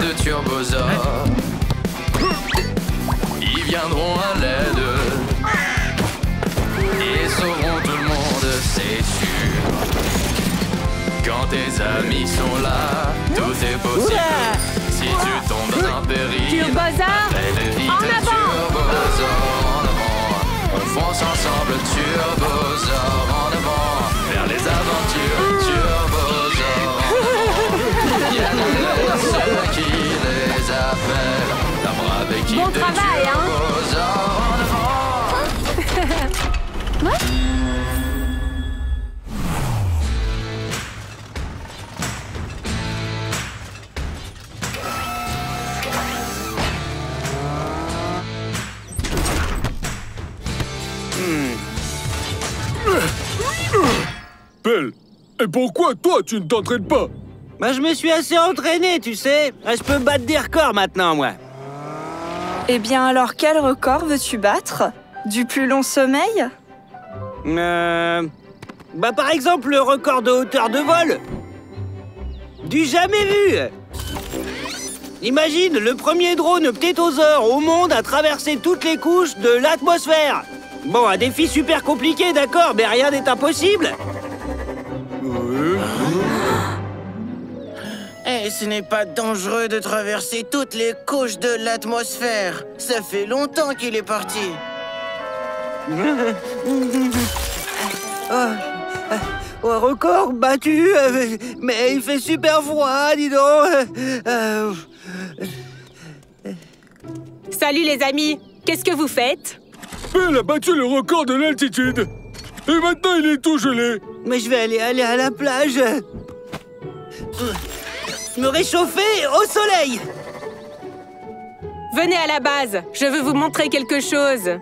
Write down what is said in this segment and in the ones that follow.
de turbosaures. Ils viendront à l'aide et sauveront tout le monde, c'est sûr. Quand tes amis sont là, tout est possible. Si tu tombes dans un péril, Turbosaures, appelle vite en avant. Turbosaures en avant. On fonce ensemble, Turbosaures en avant. Vers les aventures, Turbosaures en avant. Il y a derrière ceux qui les appellent. La brave équipe Bon de travail, hein. Turbosaures en avant. Ouais. Pelle, et pourquoi toi tu ne t'entraînes pas? Bah, je me suis assez entraîné, tu sais. Je peux battre des records maintenant, moi. Eh bien alors, quel record veux-tu battre? Du plus long sommeil? Bah, par exemple, le record de hauteur de vol. Du jamais vu. Imagine, le premier drone ptétosaure au monde à traverser toutes les couches de l'atmosphère. Bon, un défi super compliqué, d'accord, mais rien n'est impossible. Eh, ce n'est pas dangereux de traverser toutes les couches de l'atmosphère. Ça fait longtemps qu'il est parti. Un record battu, mais il fait super froid, dis donc. Salut les amis, qu'est-ce que vous faites? Pelle a battu le record de l'altitude. Et maintenant il est tout gelé. Mais je vais aller à la plage. Me réchauffer au soleil. Venez à la base, je veux vous montrer quelque chose.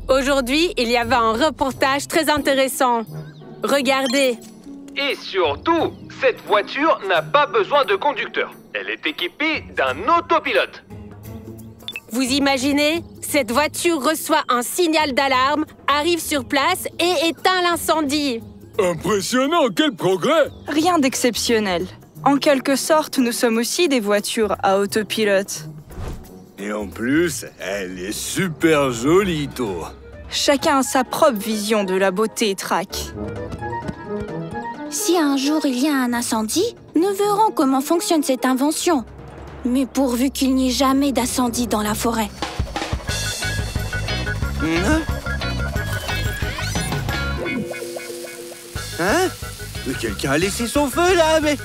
Aujourd'hui, il y avait un reportage très intéressant. Regardez. Et surtout, cette voiture n'a pas besoin de conducteur. Elle est équipée d'un autopilote. Vous imaginez? Cette voiture reçoit un signal d'alarme, arrive sur place et éteint l'incendie. Impressionnant, quel progrès! Rien d'exceptionnel. En quelque sorte, nous sommes aussi des voitures à autopilote. Et en plus, elle est super jolie, toi. Chacun a sa propre vision de la beauté, Track. Si un jour il y a un incendie, nous verrons comment fonctionne cette invention. Mais pourvu qu'il n'y ait jamais d'incendie dans la forêt. Hein? Mais quelqu'un a laissé son feu, là, mais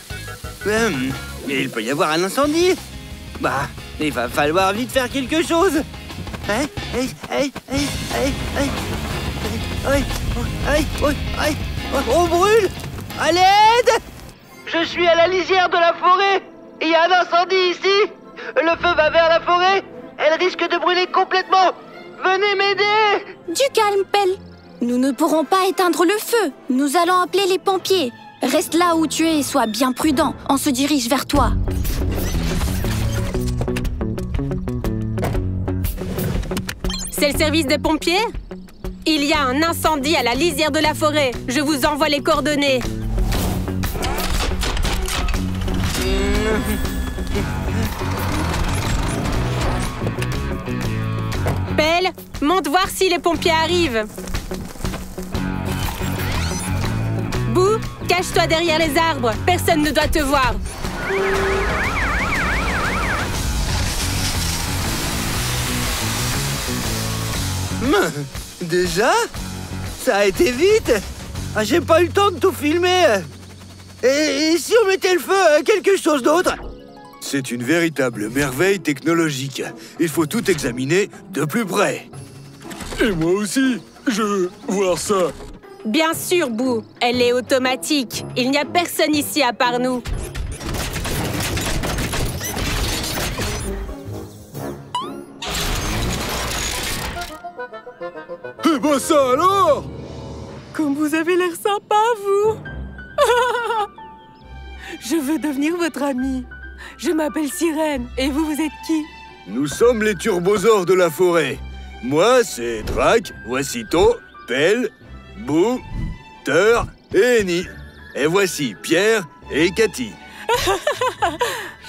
il peut y avoir un incendie. Bah, il va falloir vite faire quelque chose. On brûle! À l'aide! Je suis à la lisière de la forêt. Il y a un incendie ici. Le feu va vers la forêt. Elle risque de brûler complètement. Venez m'aider! Du calme, Pelle. Nous ne pourrons pas éteindre le feu. Nous allons appeler les pompiers. Reste là où tu es et sois bien prudent. On se dirige vers toi. C'est le service des pompiers? Il y a un incendie à la lisière de la forêt. Je vous envoie les coordonnées. Pelle, monte voir si les pompiers arrivent. Boo, cache-toi derrière les arbres. Personne ne doit te voir. Déjà? Ça a été vite. Ah, j'ai pas eu le temps de tout filmer. Et si on mettait le feu à quelque chose d'autre? C'est une véritable merveille technologique. Il faut tout examiner de plus près. Et moi aussi, je veux voir ça. Bien sûr, Boo. Elle est automatique. Il n'y a personne ici à part nous. Eh ben ça alors! Comme vous avez l'air sympa, vous. Je veux devenir votre amie. Je m'appelle Sirène. Et vous, vous êtes qui? Nous sommes les turbosaures de la forêt. Moi, c'est Drac, voici To, Pelle, Boo, Teur et Eni. Et voici Pierre et Cathy.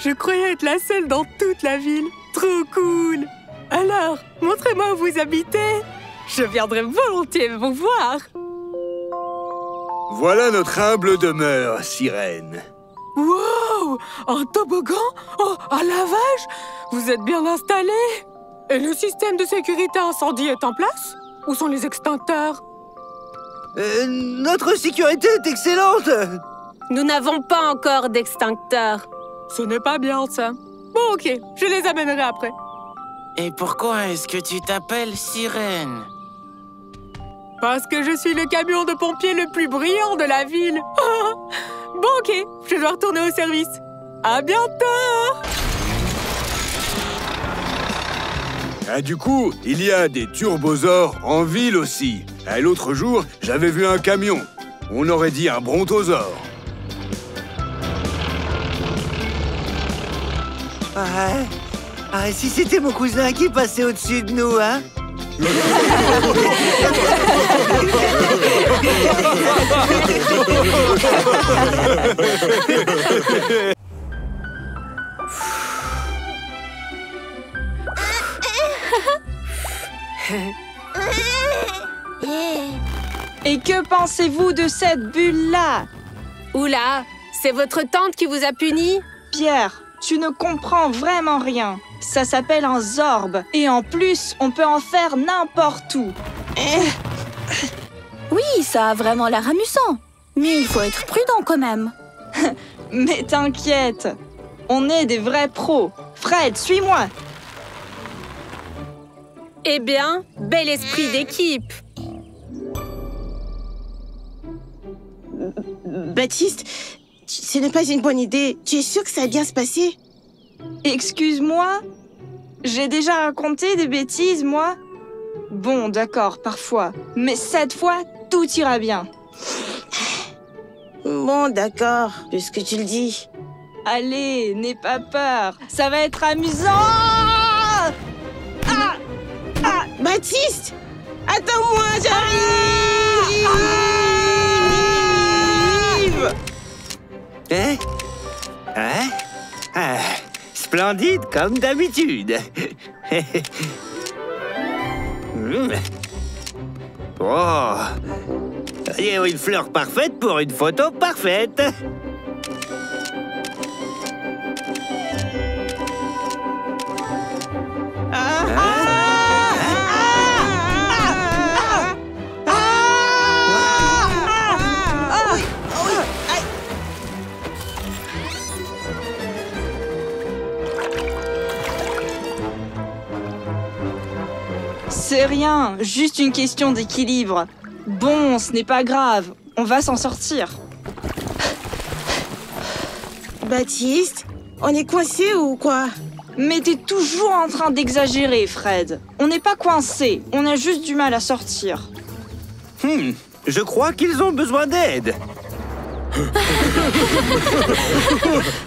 Je croyais être la seule dans toute la ville. Trop cool! Alors, montrez-moi où vous habitez. Je viendrai volontiers vous voir. Voilà notre humble demeure, sirène. Wow! Un toboggan? Oh, un lavage? Vous êtes bien installés? Et le système de sécurité incendie est en place? Où sont les extincteurs? Notre sécurité est excellente. Nous n'avons pas encore d'extincteurs. Ce n'est pas bien, ça. Bon, ok, je les amènerai après. Et pourquoi est-ce que tu t'appelles Sirène? Parce que je suis le camion de pompiers le plus brillant de la ville. Bon, ok, je dois retourner au service. À bientôt! Ah, du coup, il y a des turbosaures en ville aussi. L'autre jour, j'avais vu un camion. On aurait dit un brontosaure. Si c'était mon cousin qui passait au-dessus de nous, hein? Et que pensez-vous de cette bulle-là? Oula, c'est votre tante qui vous a puni? Pierre, tu ne comprends vraiment rien. Ça s'appelle un zorbe. Et en plus, on peut en faire n'importe où. Oui, ça a vraiment l'air amusant. Mais il faut être prudent quand même. Mais t'inquiète, on est des vrais pros. Fred, suis-moi. Eh bien, bel esprit d'équipe. Baptiste, ce n'est pas une bonne idée. Tu es sûr que ça va bien se passer? Excuse-moi? J'ai déjà raconté des bêtises, moi? Bon, d'accord, parfois. Mais cette fois, tout ira bien. Bon, d'accord, puisque tu le dis. Allez, n'aie pas peur. Ça va être amusant! Baptiste! Attends-moi, j'arrive! Splendide comme d'habitude. Oh, il y a une fleur parfaite pour une photo parfaite. C'est rien, juste une question d'équilibre. Bon, ce n'est pas grave, on va s'en sortir. Baptiste, on est coincé ou quoi? Mais t'es toujours en train d'exagérer, Fred. On n'est pas coincé, on a juste du mal à sortir. Je crois qu'ils ont besoin d'aide.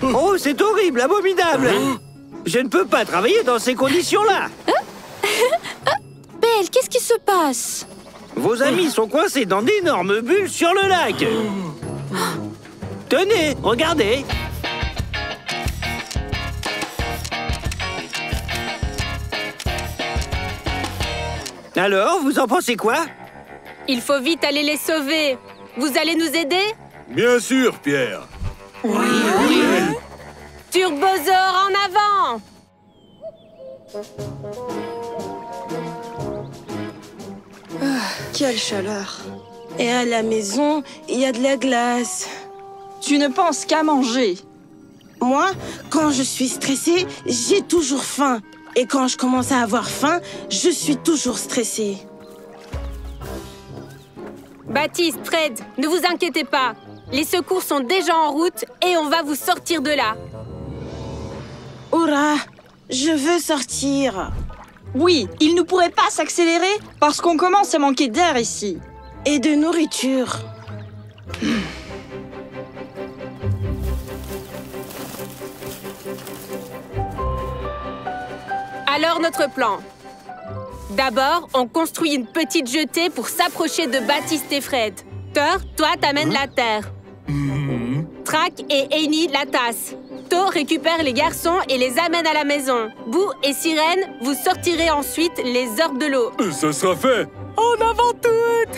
Oh, c'est horrible, abominable. Je ne peux pas travailler dans ces conditions-là. Belle, qu'est-ce qui se passe? Vos amis sont coincés dans d'énormes bulles sur le lac. Tenez, regardez. Alors, vous en pensez quoi? Il faut vite aller les sauver. Vous allez nous aider? Bien sûr, Pierre. Oui. Turbosaure en avant! Quelle chaleur. Et à la maison, il y a de la glace. Tu ne penses qu'à manger. Moi, quand je suis stressée, j'ai toujours faim. Et quand je commence à avoir faim, je suis toujours stressée. Baptiste, Fred, ne vous inquiétez pas. Les secours sont déjà en route et on va vous sortir de là. Hurrah! Je veux sortir. Oui, il ne pourrait pas s'accélérer parce qu'on commence à manquer d'air ici. Et de nourriture. Alors notre plan. D'abord, on construit une petite jetée pour s'approcher de Baptiste et Fred. Thor, toi, t'amènes la terre. Track et Amy la tasse. To récupère les garçons et les amène à la maison. Boo et Sirène, vous sortirez ensuite les orbes de l'eau. Ça sera fait. En avant toutes.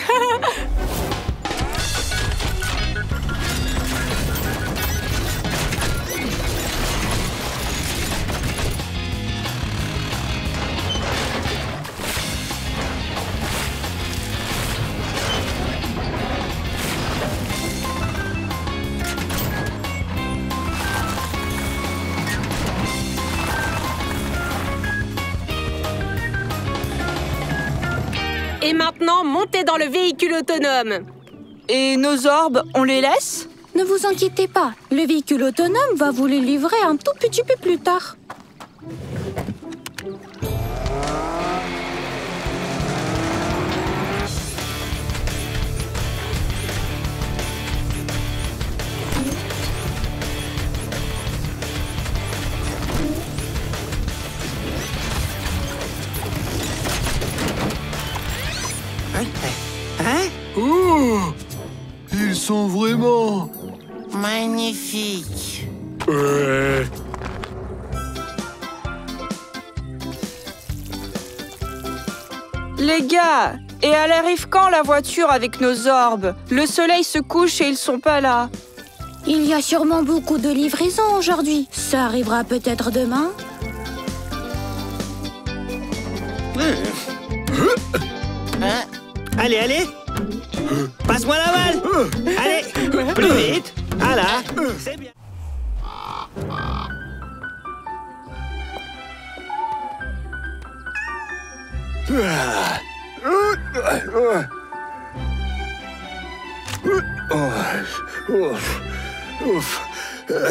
Et maintenant, montez dans le véhicule autonome. Et nos orbes, on les laisse? Ne vous inquiétez pas, le véhicule autonome va vous les livrer un tout petit peu plus tard. Hein? Oh! Ils sont vraiment... Magnifique. Ouais. Les gars, et elle arrive quand la voiture avec nos orbes? Le soleil se couche et ils sont pas là. Il y a sûrement beaucoup de livraisons aujourd'hui. Ça arrivera peut-être demain. Hein? Allez, allez. Passe-moi la balle. Allez, plus vite. Voilà, c'est bien.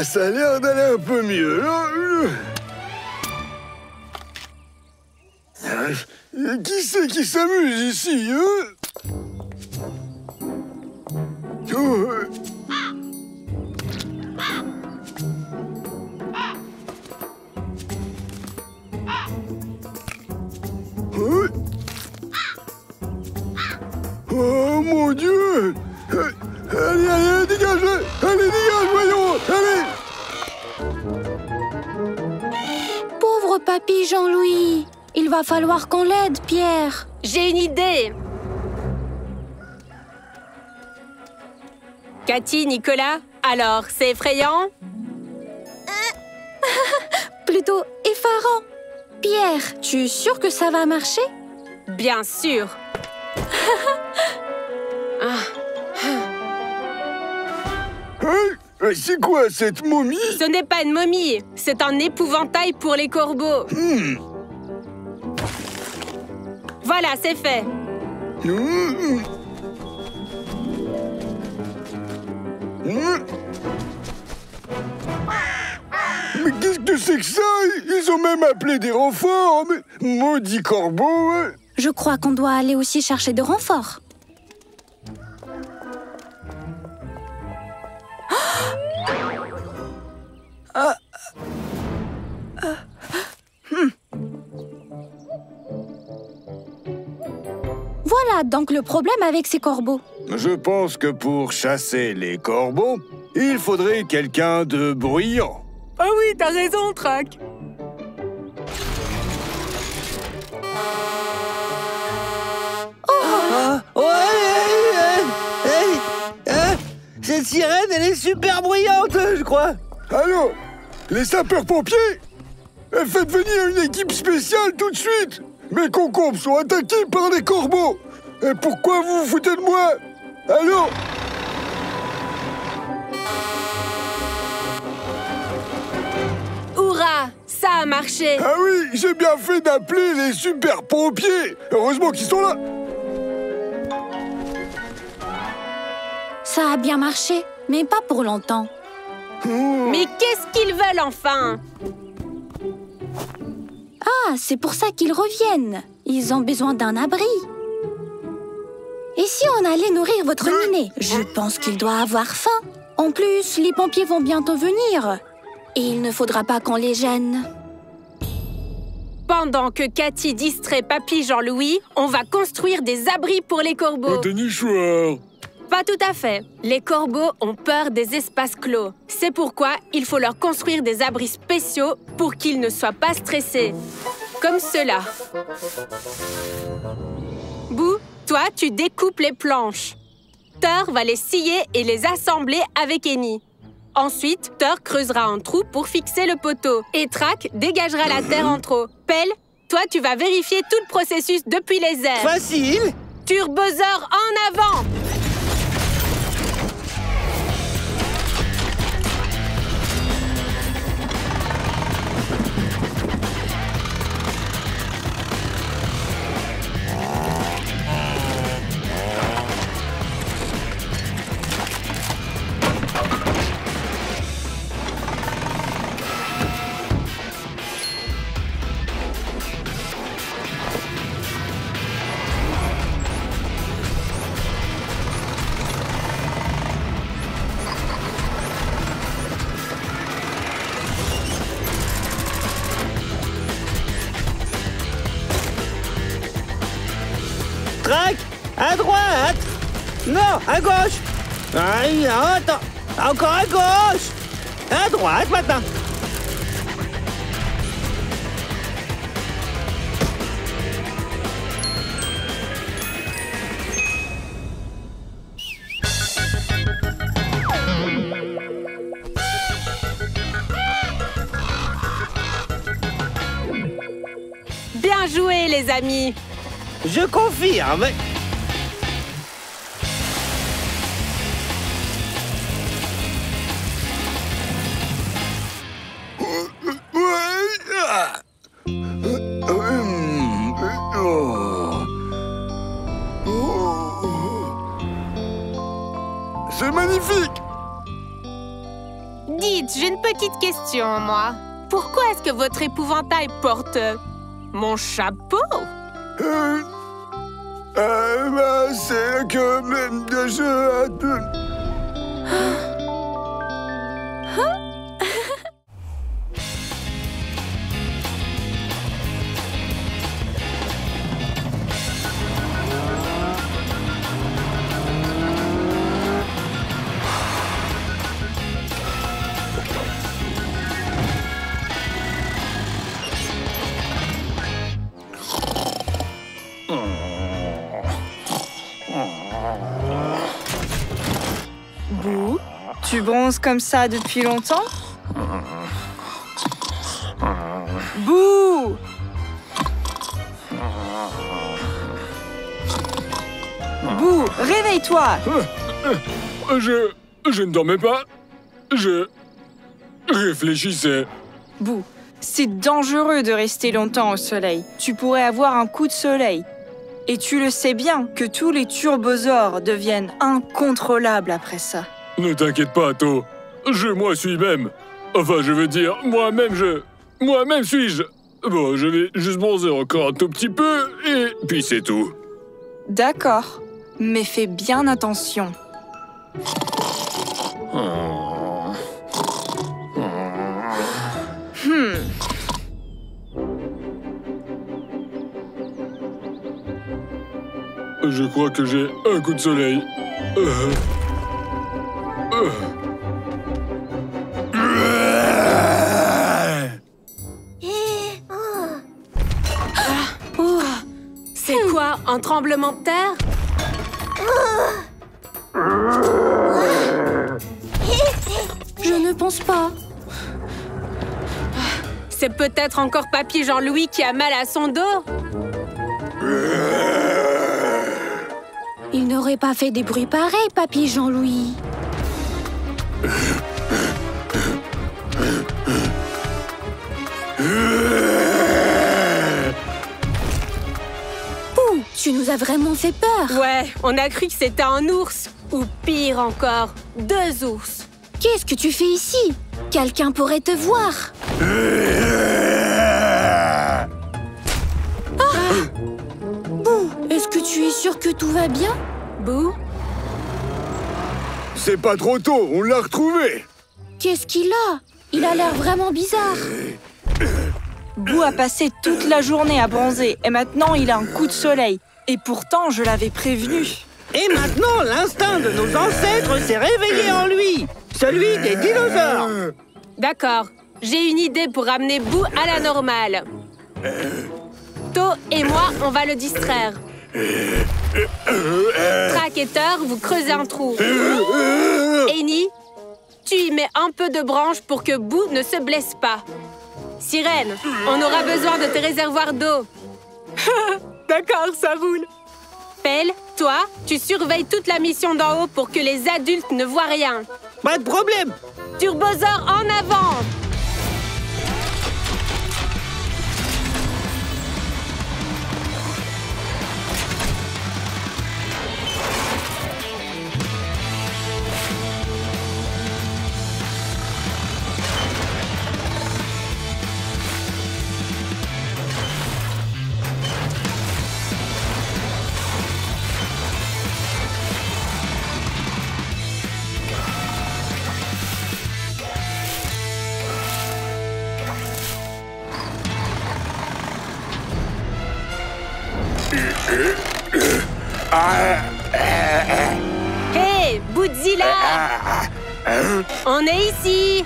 Ça a l'air d'aller un peu mieux. Qui c'est qui s'amuse ici, hein? Oh mon Dieu! Allez, allez, dégagez! Allez, dégage, voyons! Allez! Pauvre papy Jean-Louis! Il va falloir qu'on l'aide, Pierre. J'ai une idée. Cathy, Nicolas, alors, c'est effrayant? Plutôt effarant. Pierre, tu es sûr que ça va marcher? Bien sûr. Hey, c'est quoi cette momie? Ce n'est pas une momie, c'est un épouvantail pour les corbeaux. Voilà, c'est fait. Mais qu'est-ce que c'est que ça? Ils ont même appelé des renforts. Mais maudit corbeau, ouais. Je crois qu'on doit aller aussi chercher de renforts. Voilà donc le problème avec ces corbeaux. Je pense que pour chasser les corbeaux, il faudrait quelqu'un de bruyant. Ah oui, t'as raison, Track. Cette sirène, elle est super bruyante, je crois. Allô? Les sapeurs-pompiers? Faites venir une équipe spéciale tout de suite. Mes concombres sont attaqués par des corbeaux. Et pourquoi vous vous foutez de moi? Allô? Hourra! Ça a marché! Ah oui, j'ai bien fait d'appeler les super-pompiers. Heureusement qu'ils sont là. Ça a bien marché, mais pas pour longtemps. Mais qu'est-ce qu'ils veulent enfin? Ah, c'est pour ça qu'ils reviennent. Ils ont besoin d'un abri. Et si on allait nourrir votre minet? Je pense qu'il doit avoir faim. En plus, les pompiers vont bientôt venir. Et il ne faudra pas qu'on les gêne. Pendant que Cathy distrait Papy Jean-Louis, on va construire des abris pour les corbeaux. Des nichoirs. Pas tout à fait. Les corbeaux ont peur des espaces clos. C'est pourquoi il faut leur construire des abris spéciaux pour qu'ils ne soient pas stressés. Comme cela. Boo, toi, tu découpes les planches. Thor va les scier et les assembler avec Annie. Ensuite, Thor creusera un trou pour fixer le poteau. Et Track dégagera la terre en trop. Pelle, toi, tu vas vérifier tout le processus depuis les airs. Facile. Turbosaur en avant! Track, à droite. Non, à gauche. Aïe, attends. Encore à gauche. À droite maintenant. Bien joué, les amis! Je confirme. C'est magnifique! Dites, j'ai une petite question, moi. Pourquoi est-ce que votre épouvantail porte mon chapeau? C'est que je... Boo, tu bronzes comme ça depuis longtemps? Boo! Boo, réveille-toi! Je ne dormais pas. Je réfléchissais. Boo, c'est dangereux de rester longtemps au soleil. Tu pourrais avoir un coup de soleil. Et tu le sais bien que tous les turbosaures deviennent incontrôlables après ça. Ne t'inquiète pas, To. Moi suis même. Enfin, je veux dire, moi-même suis-je. Bon, je vais juste bronzer encore un tout petit peu, et puis c'est tout. D'accord, mais fais bien attention. Je crois que j'ai un coup de soleil. C'est quoi, un tremblement de terre? Je ne pense pas. C'est peut-être encore Papy Jean-Louis qui a mal à son dos? Il n'aurait pas fait des bruits pareils, Papy Jean-Louis. Pouh, tu nous as vraiment fait peur. Ouais, on a cru que c'était un ours. Ou pire encore, 2 ours. Qu'est-ce que tu fais ici? Quelqu'un pourrait te voir. Boo, est-ce que tu es sûr que tout va bien? Boo? C'est pas trop tôt, on l'a retrouvé. Qu'est-ce qu'il a? Il a l'air vraiment bizarre. Boo a passé toute la journée à bronzer et maintenant il a un coup de soleil. Et pourtant, je l'avais prévenu. Et maintenant, l'instinct de nos ancêtres s'est réveillé en lui. Celui des dinosaures. D'accord. J'ai une idée pour ramener Boo à la normale. To et moi, on va le distraire. Track et Thor, vous creusez un trou. Annie, tu y mets un peu de branche pour que Boo ne se blesse pas. Sirène, on aura besoin de tes réservoirs d'eau. D'accord, ça roule. Pelle, toi, tu surveilles toute la mission d'en haut pour que les adultes ne voient rien. Pas de problème. Turbosaur en avant! Hé, Bootzilla! On est ici!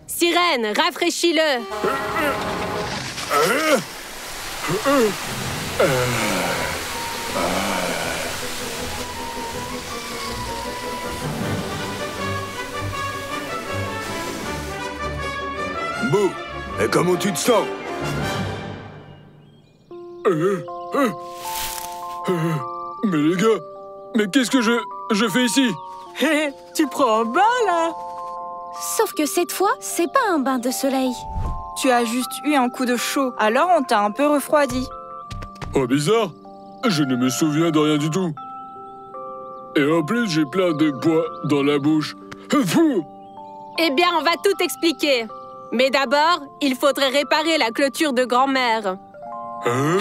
Sirène, rafraîchis-le! Boo, et comment tu te sens? Mais les gars, mais qu'est-ce que je fais ici? Hé, tu prends un bain, là? Sauf que cette fois, c'est pas un bain de soleil. Tu as juste eu un coup de chaud, alors on t'a un peu refroidi. Oh, bizarre. Je ne me souviens de rien du tout. Et en plus, j'ai plein de poids dans la bouche. Fou! Eh bien, on va tout expliquer. Mais d'abord, il faudrait réparer la clôture de grand-mère. Hein?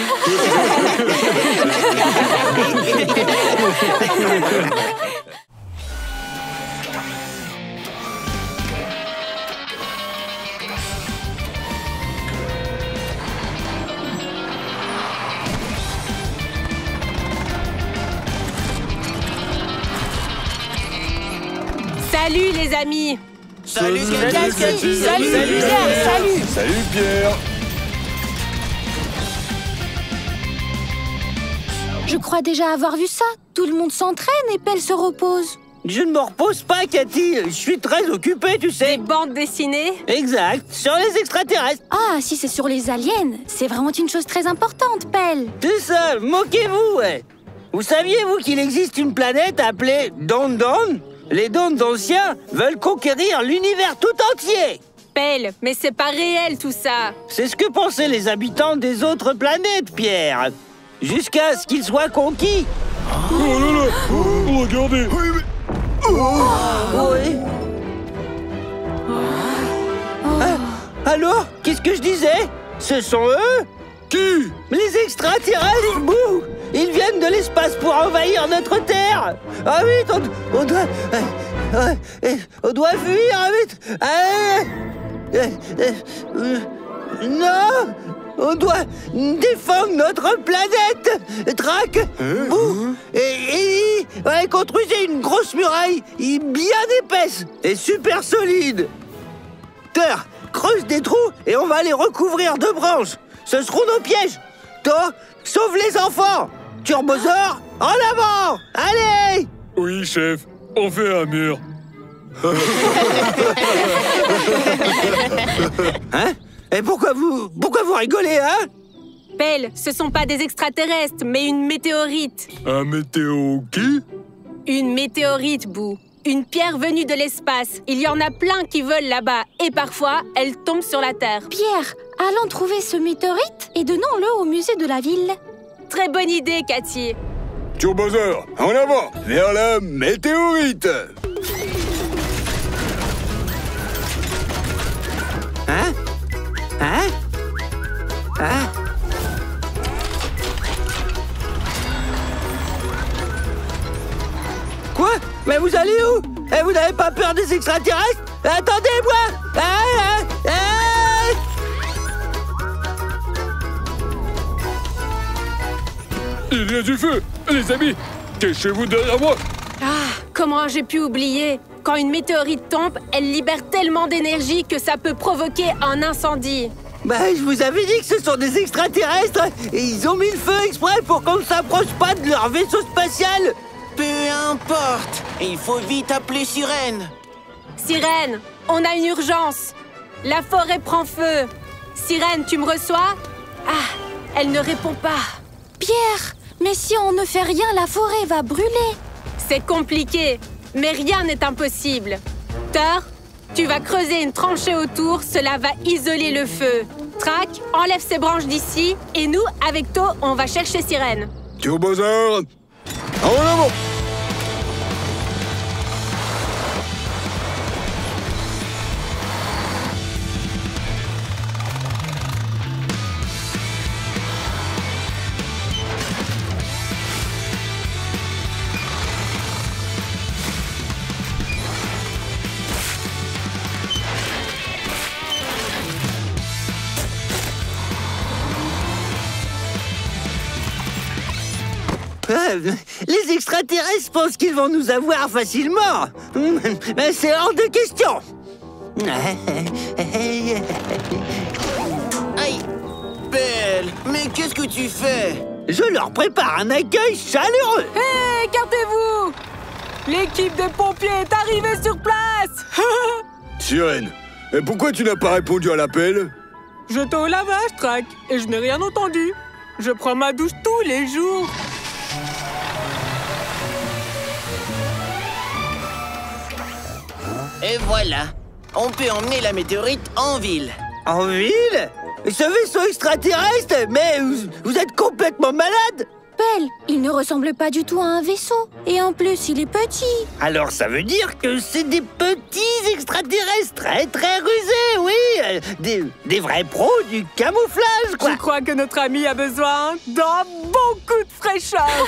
Salut les amis! Salut, Cathy. Salut, Pierre. Salut. Salut, Pierre. Je crois déjà avoir vu ça. Tout le monde s'entraîne et Pelle se repose. Je ne me repose pas, Cathy. Je suis très occupé, tu Des sais. bandes dessinées? Exact, sur les extraterrestres. Ah, si c'est sur les aliens, c'est vraiment une chose très importante, Pelle. C'est ça, moquez-vous, ouais. Vous saviez, vous, qu'il existe une planète appelée Don Don? Les Dons anciens veulent conquérir l'univers tout entier. Pelle, mais c'est pas réel tout ça. C'est ce que pensaient les habitants des autres planètes, Pierre. Jusqu'à ce qu'ils soient conquis. Oh là là! Oh, regardez! Oui. Alors, qu'est-ce que je disais? Ce sont eux? Qui? Les extraterrestres, bouh! Ils viennent de l'espace pour envahir notre Terre. Ah vite, on doit fuir, vite. Non, on doit défendre notre planète. Track, bouh, et construisez une grosse muraille bien épaisse et super solide. Thor, creuse des trous et on va les recouvrir de branches. Ce seront nos pièges. Toi, sauve les enfants. Turbosaur, en avant. Allez. Oui, chef. On fait un mur. Hein? Et pourquoi vous rigolez, hein? Pelle, ce sont pas des extraterrestres, mais une météorite. Un météo qui? Une météorite, Boo. Une pierre venue de l'espace. Il y en a plein qui volent là-bas. Et parfois, elle tombe sur la Terre. Pierre, allons trouver ce météorite et donnons-le au musée de la ville. très bonne idée, Cathy. Turbosaur, en avant, vers la météorite. Hein? Hein? Hein? Quoi? Mais vous allez où? Et vous n'avez pas peur des extraterrestres? Attendez-moi! Il y a du feu! Les amis, cachez-vous derrière moi! Ah, comment j'ai pu oublier? Quand une météorite tombe, elle libère tellement d'énergie que ça peut provoquer un incendie. Bah, je vous avais dit que ce sont des extraterrestres et ils ont mis le feu exprès pour qu'on ne s'approche pas de leur vaisseau spatial. Peu importe, il faut vite appeler Sirène. Sirène, on a une urgence. La forêt prend feu. Sirène, tu me reçois? Ah, elle ne répond pas. Pierre, mais si on ne fait rien, la forêt va brûler. C'est compliqué, mais rien n'est impossible. Thor, tu vas creuser une tranchée autour, cela va isoler le feu. Track, enlève ces branches d'ici, et nous, avec To, on va chercher Sirène. Turbosaur, en avant. Les extraterrestres pensent qu'ils vont nous avoir facilement. Mais c'est hors de question. Aïe, Belle, mais qu'est-ce que tu fais? Je leur prépare un accueil chaleureux. Hé, écartez-vous! L'équipe des pompiers est arrivée sur place. Sirène, et pourquoi tu n'as pas répondu à l'appel? J'étais au lavage, Track, et je n'ai rien entendu. Je prends ma douche tous les jours. Et voilà, on peut emmener la météorite en ville. En ville? Ce vaisseau extraterrestre? Mais vous êtes complètement malade. Belle, il ne ressemble pas du tout à un vaisseau. Et en plus, il est petit. Alors ça veut dire que c'est des petits extraterrestres très très rusés, oui. Des vrais pros du camouflage, quoi. Je crois que notre ami a besoin d'un bon coup de fraîcheur.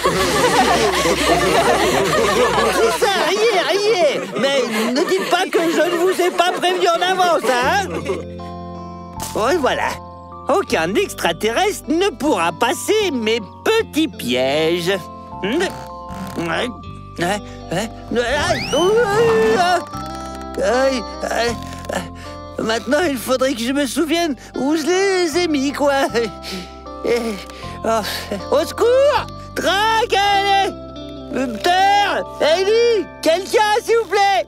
C'est ça, riez. Mais ne dites pas que je ne vous ai pas prévenu en avance, hein. Oui, voilà. Aucun extraterrestre ne pourra passer mes petits pièges. Maintenant, il faudrait que je me souvienne où je les ai mis, quoi. Au secours! Track, Terre! Ellie! Quelqu'un, s'il vous plaît!